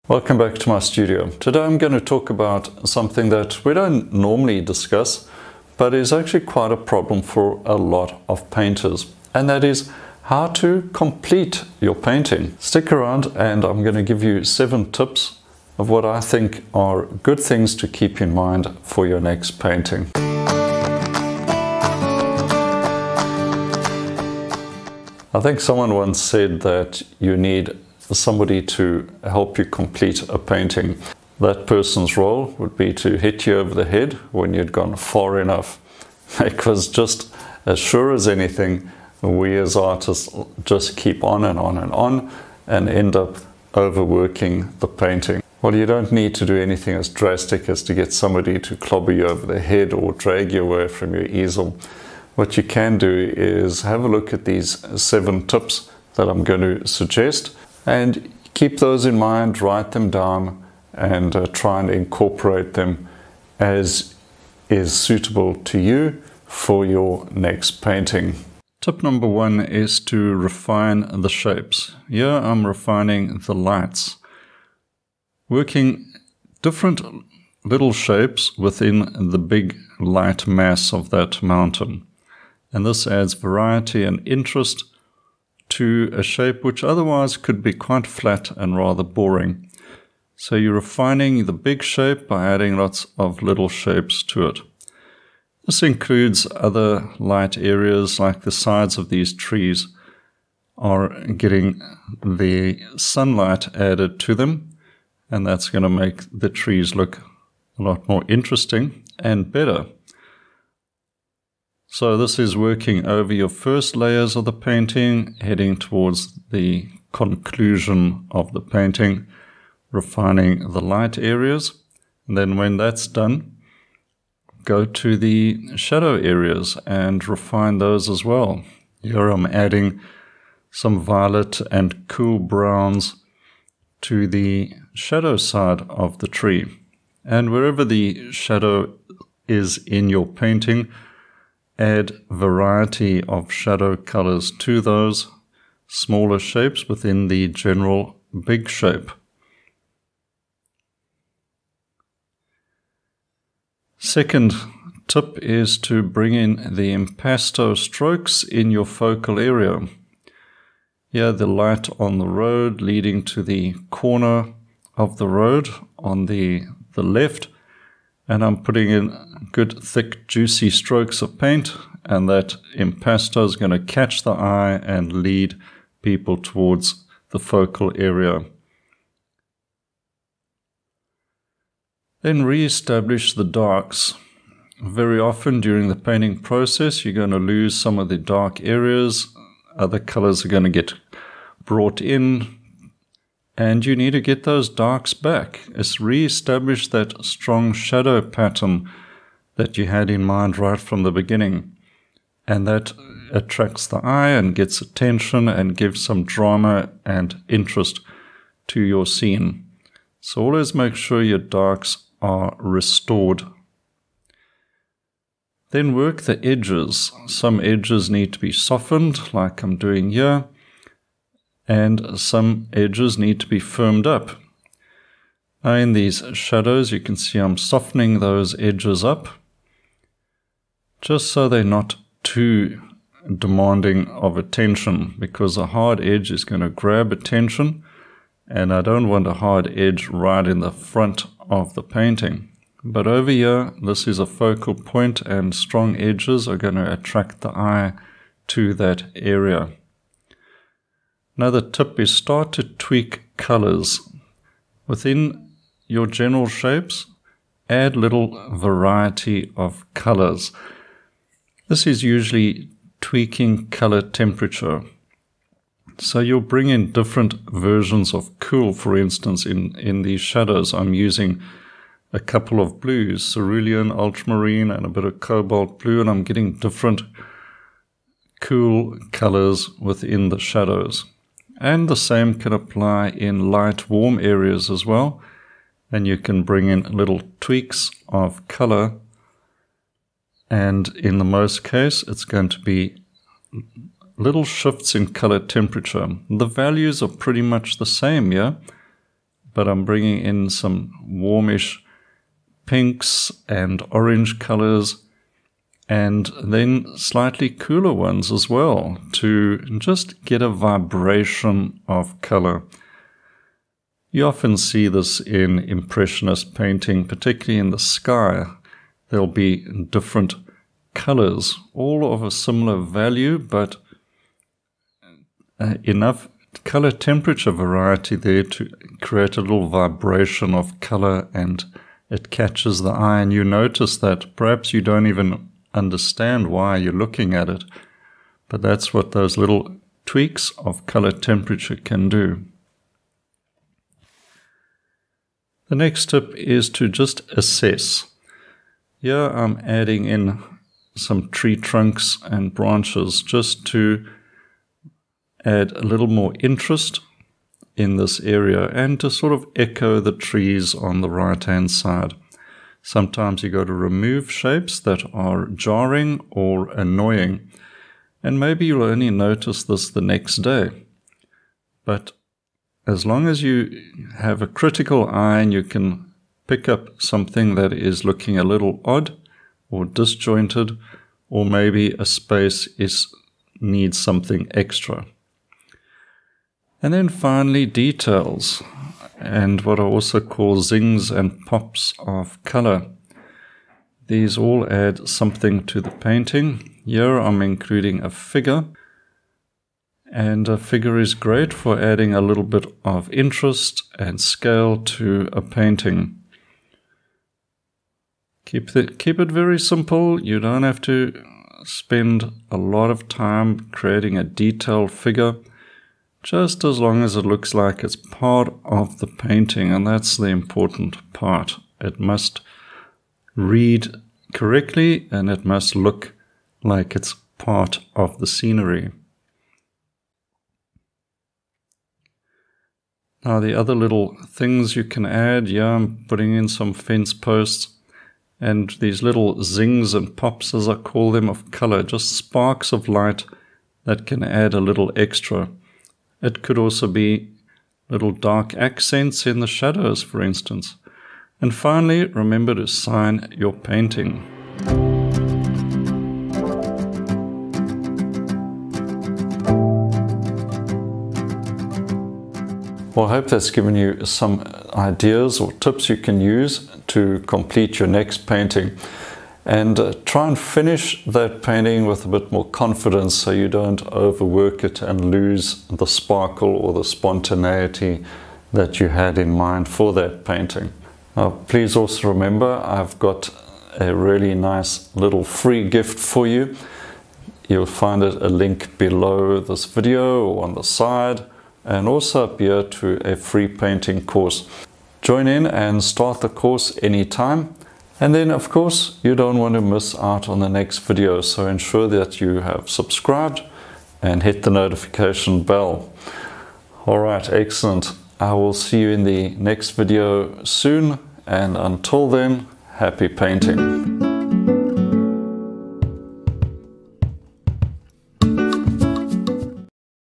Welcome back to my studio. Today I'm going to talk about something that we don't normally discuss, but is actually quite a problem for a lot of painters, and that is how to complete your painting. Stick around and I'm going to give you 7 tips of what I think are good things to keep in mind for your next painting. I think someone once said that you need somebody to help you complete a painting. That person's role would be to hit you over the head when you'd gone far enough. Because just as sure as anything, we as artists just keep on and on and on and end up overworking the painting. Well, you don't need to do anything as drastic as to get somebody to clobber you over the head or drag you away from your easel. What you can do is have a look at these 7 tips that I'm going to suggest, and keep those in mind, write them down, and try and incorporate them as is suitable to you for your next painting. Tip number 1 is to refine the shapes. Here I'm refining the lights, working different little shapes within the big light mass of that mountain. And this adds variety and interest to a shape which otherwise could be quite flat and rather boring. So you're refining the big shape by adding lots of little shapes to it. This includes other light areas, like the sides of these trees are getting the sunlight added to them, and that's going to make the trees look a lot more interesting and better. So this is working over your first layers of the painting, heading towards the conclusion of the painting, refining the light areas. And then when that's done, go to the shadow areas and refine those as well. Here I'm adding some violet and cool browns to the shadow side of the tree. And wherever the shadow is in your painting, add variety of shadow colors to those smaller shapes within the general big shape. Second tip is to bring in the impasto strokes in your focal area. Here the light on the road leading to the corner of the road on the left, and I'm putting in good thick juicy strokes of paint, and that impasto is going to catch the eye and lead people towards the focal area. Then re-establish the darks. Very often during the painting process you're going to lose some of the dark areas, other colors are going to get brought in, and you need to get those darks back. It's re-establish that strong shadow pattern that you had in mind right from the beginning. And that attracts the eye and gets attention and gives some drama and interest to your scene. So always make sure your darks are restored. Then work the edges. Some edges need to be softened, like I'm doing here, and some edges need to be firmed up. Now in these shadows you can see I'm softening those edges up, just so they're not too demanding of attention, because a hard edge is going to grab attention, and I don't want a hard edge right in the front of the painting. But over here, this is a focal point, and strong edges are going to attract the eye to that area. Another tip is start to tweak colors. Within your general shapes, add little variety of colors. This is usually tweaking color temperature. So you'll bring in different versions of cool. For instance, in these shadows, I'm using a couple of blues, cerulean, ultramarine, and a bit of cobalt blue, and I'm getting different cool colors within the shadows. And the same can apply in light, warm areas as well. And you can bring in little tweaks of color. And in the most case, it's going to be little shifts in color temperature. The values are pretty much the same, yeah? but I'm bringing in some warmish pinks and orange colors, and then slightly cooler ones as well, to just get a vibration of color. You often see this in Impressionist painting, particularly in the sky. There'll be different colors, all of a similar value, but enough color temperature variety there to create a little vibration of color, and it catches the eye, and you notice that perhaps you don't even understand why you're looking at it, but that's what those little tweaks of color temperature can do. The next tip is to just assess. Here I'm adding in some tree trunks and branches just to add a little more interest in this area and to sort of echo the trees on the right hand side. Sometimes you got to remove shapes that are jarring or annoying, and maybe you'll only notice this the next day. But as long as you have a critical eye and you can pick up something that is looking a little odd or disjointed, or maybe a space needs something extra. And then finally, details, and what I also call zings and pops of color. These all add something to the painting. Here I'm including a figure, and a figure is great for adding a little bit of interest and scale to a painting. Keep it very simple. You don't have to spend a lot of time creating a detailed figure, just as long as it looks like it's part of the painting, and that's the important part. It must read correctly, and it must look like it's part of the scenery. Now the other little things you can add, I'm putting in some fence posts and these little zings and pops, as I call them, of color, just sparks of light that can add a little extra. It could also be little dark accents in the shadows, for instance. And finally, remember to sign your painting. Well, I hope that's given you some ideas or tips you can use to complete your next painting. And try and finish that painting with a bit more confidence so you don't overwork it and lose the sparkle or the spontaneity that you had in mind for that painting. Now, please also remember, I've got a really nice little free gift for you. You'll find a link below this video or on the side, and also up here to a free painting course. Join in and start the course anytime. And then, of course, you don't want to miss out on the next video, so ensure that you have subscribed and hit the notification bell. All right, excellent. I will see you in the next video soon, and until then, happy painting.